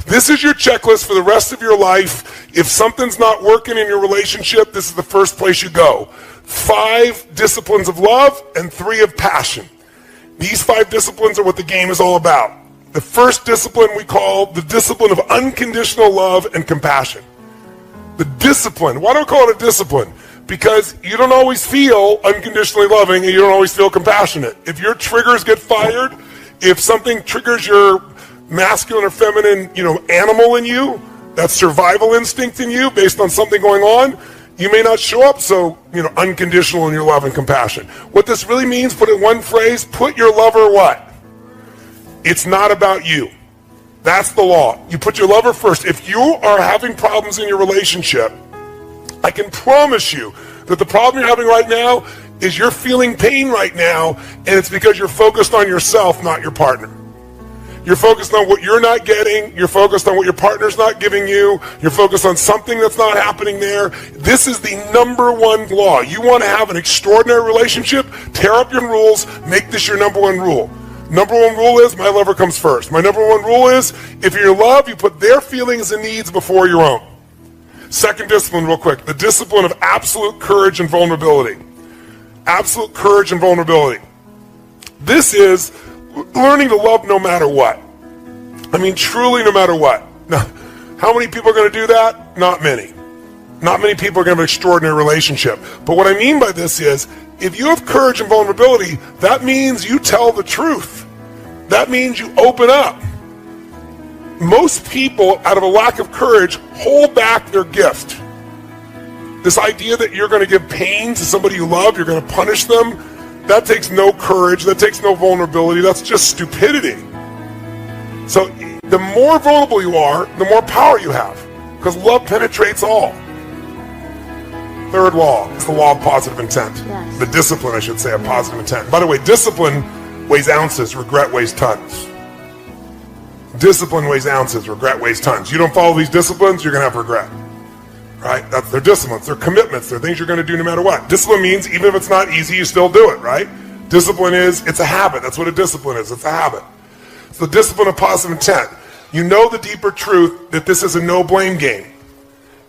This is your checklist for the rest of your life. If something's not working in your relationship, this is the first place you go. 5 disciplines of love and 3 of passion. These 5 disciplines are what the game is all about. The first discipline we call the discipline of unconditional love and compassion. The discipline. Why do I call it a discipline? Because you don't always feel unconditionally loving and you don't always feel compassionate. If your triggers get fired, if something triggers your masculine or feminine, animal in you, that survival instinct in you based on something going on, you may not show up so, unconditional in your love and compassion. What this really means, put it in one phrase, put your lover what? It's not about you. That's the law. You put your lover first. If you are having problems in your relationship, I can promise you that the problem you're having right now is you're feeling pain right now, and it's because you're focused on yourself, not your partner. You're focused on what you're not getting. You're focused on what your partner's not giving you. You're focused on something that's not happening there. This is the number one law. You want to have an extraordinary relationship, tear up your rules, make this your number one rule. Number one rule is my lover comes first. My number one rule is if you're in love, you put their feelings and needs before your own. Second discipline, real quick, the discipline of absolute courage and vulnerability. Absolute courage and vulnerability. This is learning to love no matter what. I mean, truly no matter what. Now, how many people are going to do that? Not many. Not many people are going to have an extraordinary relationship. But what I mean by this is, if you have courage and vulnerability, that means you tell the truth. That means you open up. Most people, out of a lack of courage, hold back their gift. This idea that you're going to give pain to somebody you love, you're going to punish them, that takes no courage, that takes no vulnerability, that's just stupidity. So the more vulnerable you are, the more power you have, because love penetrates all. Third law is the law of positive intent. Yes. The discipline, I should say, of positive intent. By the way, discipline weighs ounces, regret weighs tons. Discipline weighs ounces, regret weighs tons. You don't follow these disciplines, you're going to have regret. Right? That's their disciplines, their commitments, they're things you're going to do no matter what. Discipline means even if it's not easy, you still do it, right? Discipline is, it's a habit. That's what a discipline is. It's a habit. It's the discipline of positive intent. You know the deeper truth that this is a no-blame game.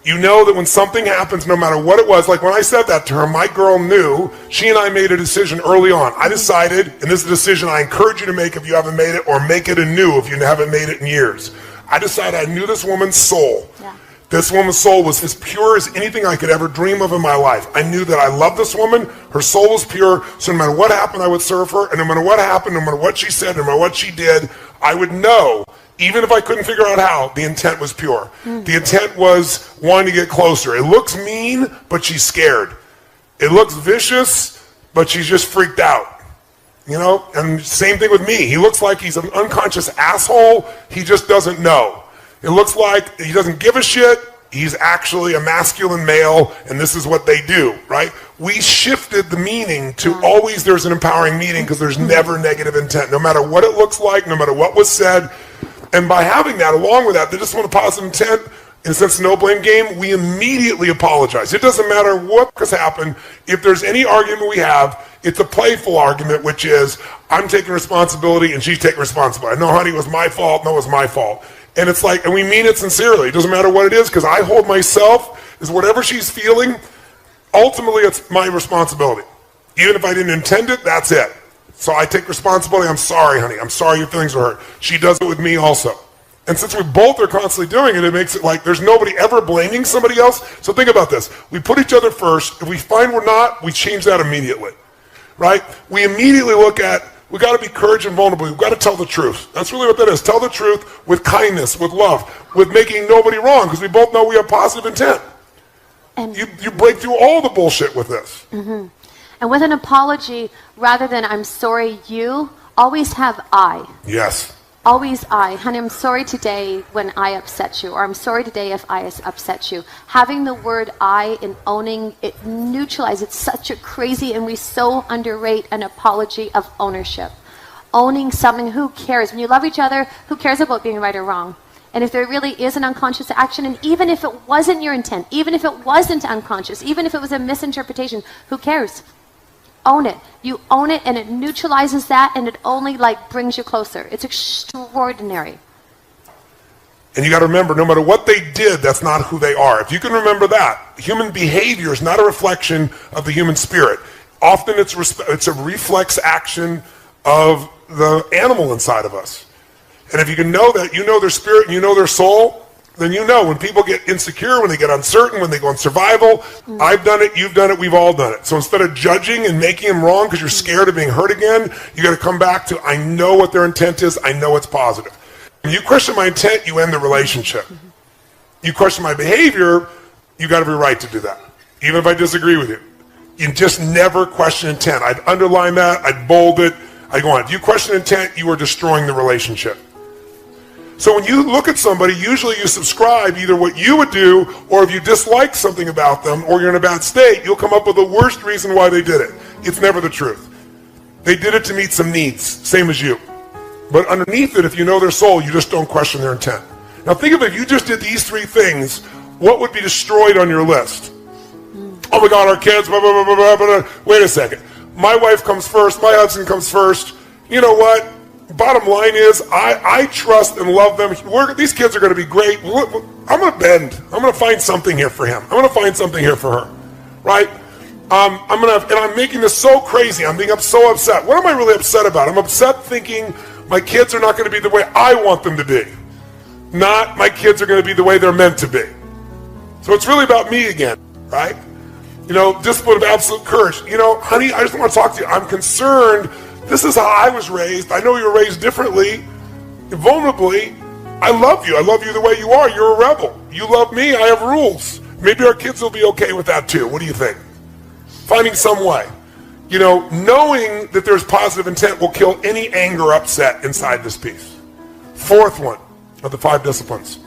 You know that when something happens, no matter what it was, like when I said that to her, my girl knew, she and I made a decision early on. I decided, and this is a decision I encourage you to make if you haven't made it, or make it anew if you haven't made it in years. I decided I knew this woman's soul. Yeah. This woman's soul was as pure as anything I could ever dream of in my life. I knew that I loved this woman. Her soul was pure. So no matter what happened, I would serve her. And no matter what happened, no matter what she said, no matter what she did, I would know, even if I couldn't figure out how, the intent was pure. The intent was wanting to get closer. It looks mean, but she's scared. It looks vicious, but she's just freaked out. And same thing with me. He looks like he's an unconscious asshole. He just doesn't know. It looks like he doesn't give a shit. He's actually a masculine male, and this is what they do, right? We shifted the meaning to always there's an empowering meaning because there's never negative intent, no matter what it looks like, no matter what was said. And by having that, along with that, they just want a positive intent, in a sense, no blame game, we immediately apologize. It doesn't matter what has happened. If there's any argument we have, it's a playful argument, which is, I'm taking responsibility and she's taking responsibility. No, honey, it was my fault. No, it was my fault. And it's like, and we mean it sincerely. It doesn't matter what it is, because I hold myself as whatever she's feeling, ultimately it's my responsibility. Even if I didn't intend it, that's it. So I take responsibility. I'm sorry, honey. I'm sorry your feelings are hurt. She does it with me also. And since we both are constantly doing it, it makes it like there's nobody ever blaming somebody else. So think about this. We put each other first. If we find we're not, we change that immediately, right? We immediately look at, we got to be courage and vulnerable. We've got to tell the truth. That's really what that is. Tell the truth with kindness, with love, with making nobody wrong, because we both know we have positive intent. And you break through all the bullshit with this. Mm-hmm. And with an apology, rather than I'm sorry you, always have I. Yes. Always I. Honey, I'm sorry today when I upset you, or I'm sorry today if I upset you. Having the word I and owning it neutralizes. It's such a crazy, and we so underrate an apology of ownership. Owning something, who cares? When you love each other, who cares about being right or wrong? And if there really is an unconscious action, and even if it wasn't your intent, even if it wasn't unconscious, even if it was a misinterpretation, who cares? Own it. You own it, and it neutralizes that, and it only brings you closer. It's extraordinary. And you got to remember, no matter what they did, that's not who they are. If you can remember that, human behavior is not a reflection of the human spirit. Often it's a reflex action of the animal inside of us. And if you can know that, you know their spirit and you know their soul, then you know when people get insecure, when they get uncertain, when they go in survival, I've done it, you've done it, we've all done it. So instead of judging and making them wrong because you're scared of being hurt again, you got to come back to, I know what their intent is, I know it's positive. When you question my intent, you end the relationship. You question my behavior, you got every right to do that, even if I disagree with you. You just never question intent. I'd underline that, I'd bold it, I'd go on. If you question intent, you are destroying the relationship. So when you look at somebody, usually you subscribe either what you would do, or if you dislike something about them, or you're in a bad state, you'll come up with the worst reason why they did it. It's never the truth. They did it to meet some needs, same as you. But underneath it, if you know their soul, you just don't question their intent. Now think of it, if you just did these three things, what would be destroyed on your list? Oh my God, our kids, blah, blah, blah, blah, blah, blah. Wait a second. My wife comes first, my husband comes first. You know what? Bottom line is, I trust and love them. These kids are going to be great. I'm going to bend. I'm going to find something here for him. I'm going to find something here for her, right? And I'm making this so crazy. I'm being so upset. What am I really upset about? I'm upset thinking my kids are not going to be the way I want them to be. Not my kids are going to be the way they're meant to be. So it's really about me again, right? You know, discipline of absolute courage. You know, honey, I just want to talk to you. I'm concerned. This is how I was raised. I know you were raised differently, vulnerably. I love you. I love you the way you are. You're a rebel. You love me. I have rules. Maybe our kids will be okay with that too. What do you think? Finding some way. You know, knowing that there's positive intent will kill any anger or upset inside this piece. Fourth one of the 5 disciplines.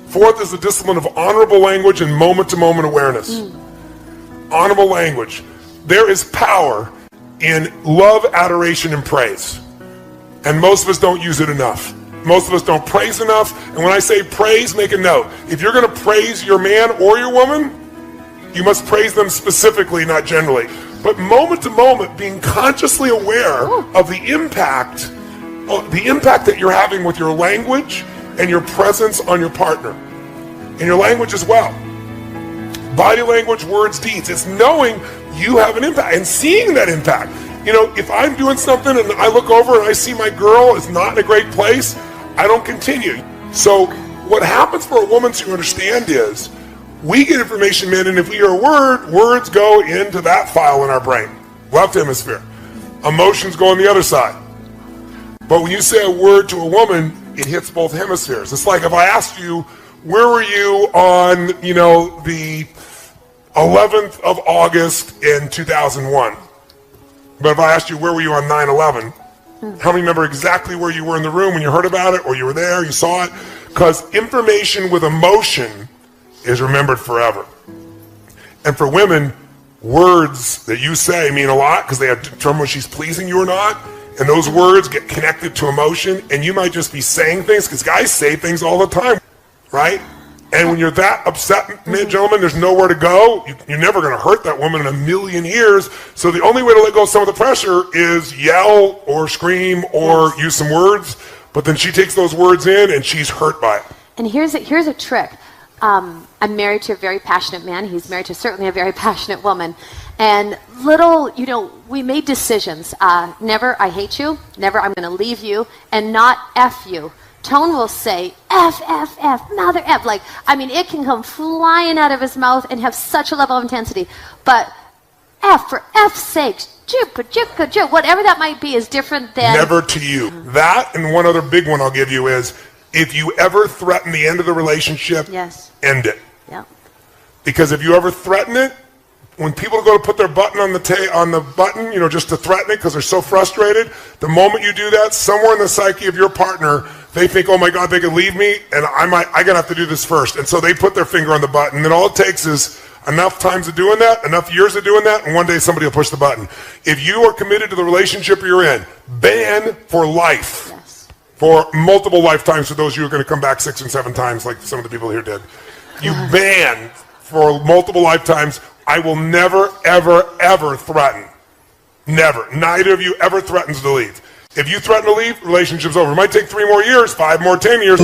Fourth is the discipline of honorable language and moment-to-moment awareness. Honorable language. There is power in love, adoration, and praise. And most of us don't use it enough. Most of us don't praise enough. And when I say praise, make a note. If you're going to praise your man or your woman, you must praise them specifically, not generally. But moment to moment, being consciously aware of the impact that you're having with your language and your presence on your partner. And your language as well. Body language, words, deeds. It's knowing you have an impact and seeing that impact. You know, if I'm doing something and I look over and I see my girl is not in a great place, I don't continue. So what happens for a woman to understand is we get information in, and if we hear a word, words go into that file in our brain, left hemisphere. Emotions go on the other side. But when you say a word to a woman, it hits both hemispheres. It's like if I asked you, where were you on, the 11th of August in 2001? But if I asked you, where were you on 9/11? How many remember exactly where you were in the room when you heard about it, or you were there, you saw it? Because information with emotion is remembered forever. And for women, words that you say mean a lot because they have determined whether she's pleasing you or not. And those words get connected to emotion, and you might just be saying things, because guys say things all the time, right? And when you're that upset, gentlemen, there's nowhere to go. You're never going to hurt that woman in a million years. So the only way to let go of some of the pressure is yell or scream or use some words. But then she takes those words in and she's hurt by it. And here's a trick. I'm married to a very passionate man. He's married to certainly a very passionate woman. And we made decisions. Never, I hate you. Never, I'm going to leave you. And not F you. Tone will say, F, F, F, mother F. It can come flying out of his mouth and have such a level of intensity. But F, for F's sake, whatever that might be is different than... Never to you. That, and one other big one I'll give you is, if you ever threaten the end of the relationship, end it. Yeah. Because if you ever threaten it, when people go to put their button on the button, just to threaten it because they're so frustrated, the moment you do that, somewhere in the psyche of your partner, they think, oh my God, they could leave me, and I gotta have to do this first. And so they put their finger on the button, and all it takes is enough times of doing that, enough years of doing that, and one day somebody will push the button. If you are committed to the relationship you're in, ban for life. Yes. For multiple lifetimes, for those of you who are going to come back 6 and 7 times, like some of the people here did. You ban for multiple lifetimes. I will never, ever, ever threaten. Never. Neither of you ever threatens to leave. If you threaten to leave, relationship's over. It might take 3 more years, 5 more, 10 years.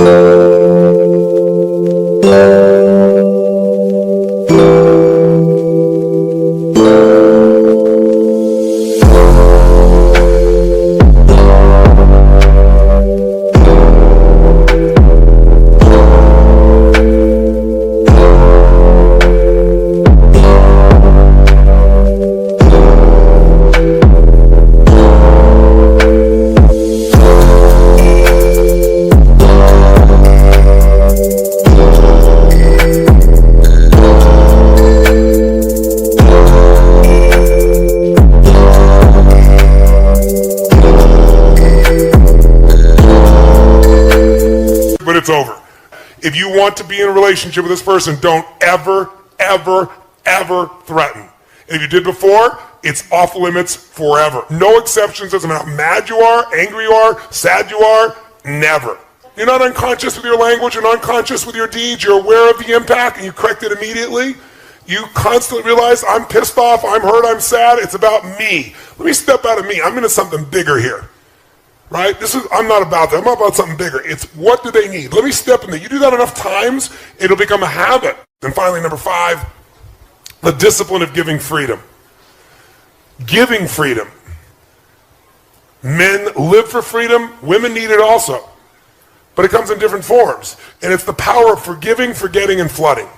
But it's over. If you want to be in a relationship with this person, don't ever, ever, ever threaten. And if you did before, it's off limits forever. No exceptions. Doesn't matter how mad you are, angry you are, sad you are, never. You're not unconscious with your language, you're not unconscious with your deeds, you're aware of the impact and you correct it immediately. You constantly realize, I'm pissed off, I'm hurt, I'm sad, it's about me. Let me step out of me. I'm into something bigger here. Right? I'm not about that. I'm about something bigger. It's what do they need? Let me step in there. You do that enough times, it'll become a habit. And finally, number 5, the discipline of giving freedom. Giving freedom. Men live for freedom. Women need it also. But it comes in different forms. And it's the power of forgiving, forgetting, and flooding.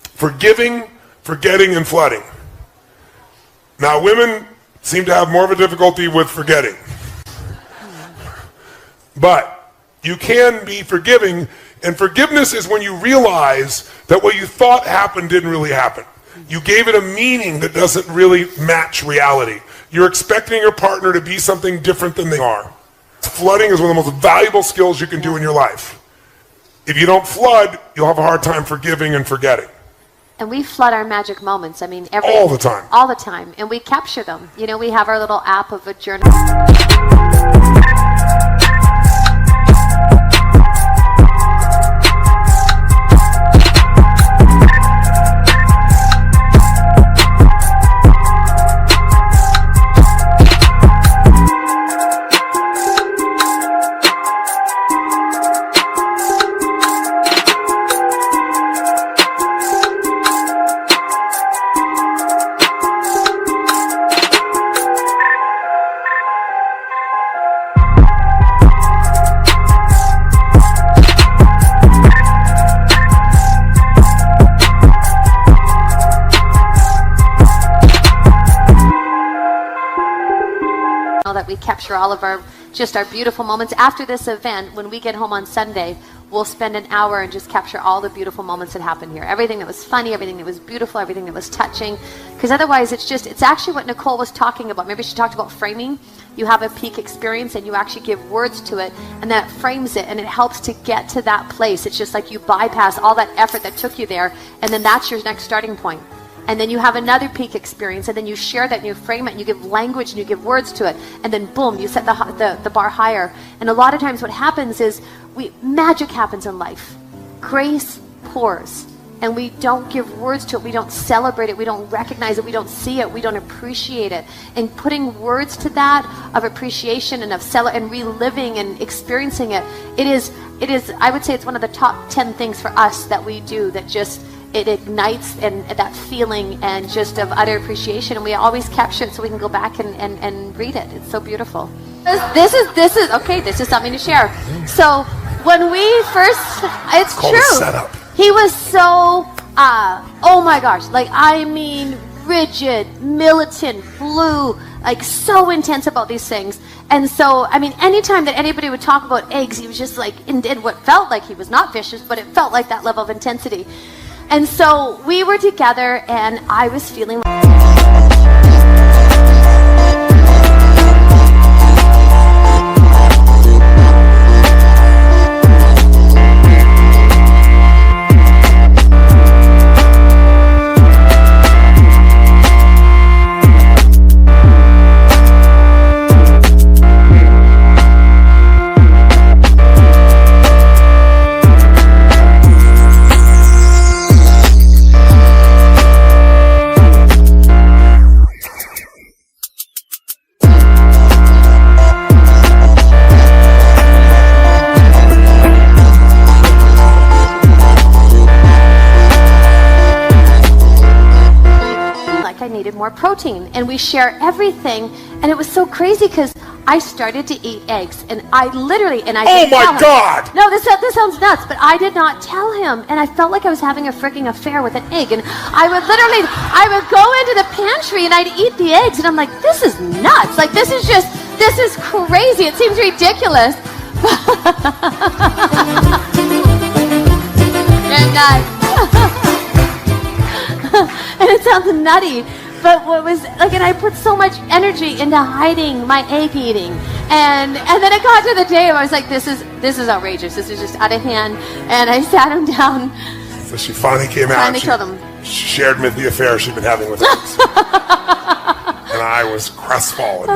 Forgiving, forgetting, and flooding. Now, women seem to have more of a difficulty with forgetting. But you can be forgiving, and forgiveness is when you realize that what you thought happened didn't really happen. You gave it a meaning that doesn't really match reality. You're expecting your partner to be something different than they are. Flooding is one of the most valuable skills you can do in your life. If you don't flood, you'll have a hard time forgiving and forgetting. And we flood our magic moments. I mean, all the time. All the time. And we capture them. You know, we have our little app of a journal. That we capture all of our beautiful moments. After this event, when we get home on Sunday, we'll spend an hour and just capture all the beautiful moments that happened here. Everything that was funny, everything that was beautiful, everything that was touching. Because otherwise it's actually what Nicole was talking about. Maybe she talked about framing. You have a peak experience and you actually give words to it, and that frames it, and it helps to get to that place. It's just like you bypass all that effort that took you there, and then that's your next starting point. And then you have another peak experience, and then you share that and you frame it and you give language and you give words to it, and then boom, you set the bar higher. And a lot of times what happens is magic happens in life. Grace pours, and we don't give words to it, we don't celebrate it, we don't recognize it, we don't see it, we don't appreciate it. And putting words to that of appreciation and and reliving and experiencing it, it is I would say it's one of the top 10 things for us that we do that just it ignites and that feeling and just of utter appreciation, and we always capture it so we can go back and read it. It's so beautiful. This is something to share. So when we first, it's true. Setup. He was so oh my gosh, like I mean rigid, militant, blue, like so intense about these things. And so, I mean, anytime that anybody would talk about eggs, he was just like, and did what felt like he was not vicious, but it felt like that level of intensity. And so we were together, and I was feeling like needed more protein, and we share everything. And it was so crazy because I started to eat eggs, and I literally, and I Oh didn't tell my him. God! No, this sounds nuts, but I did not tell him, and I felt like I was having a freaking affair with an egg. And I would go into the pantry and I'd eat the eggs, and I'm like, this is nuts. Like, this is crazy. It seems ridiculous. You're nuts. And it sounds nutty. But what was like, and I put so much energy into hiding my egg eating, and then it got to the day where I was like, this is outrageous. This is just out of hand. And I sat him down. So she finally came out. Finally told him. She shared me the affair she'd been having with us. And I was crestfallen.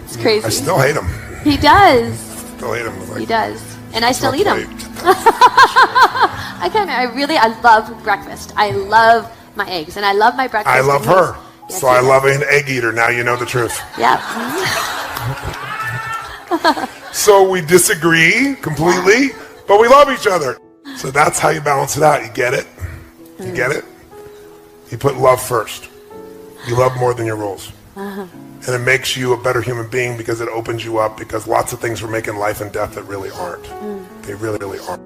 It's crazy. I still hate him. He does. Still hate him. Like, He does. And I still eat him. I love breakfast. I love my eggs, and I love my breakfast. I love her. Yes, So I love an egg eater. Now you know the truth. Yeah. So we disagree completely, but we love each other. So that's how you balance it out. You get it? You get it? You put love first. You love more than your rules. And it makes you a better human being because it opens you up, because lots of things we're making life and death that really aren't. They really, really aren't.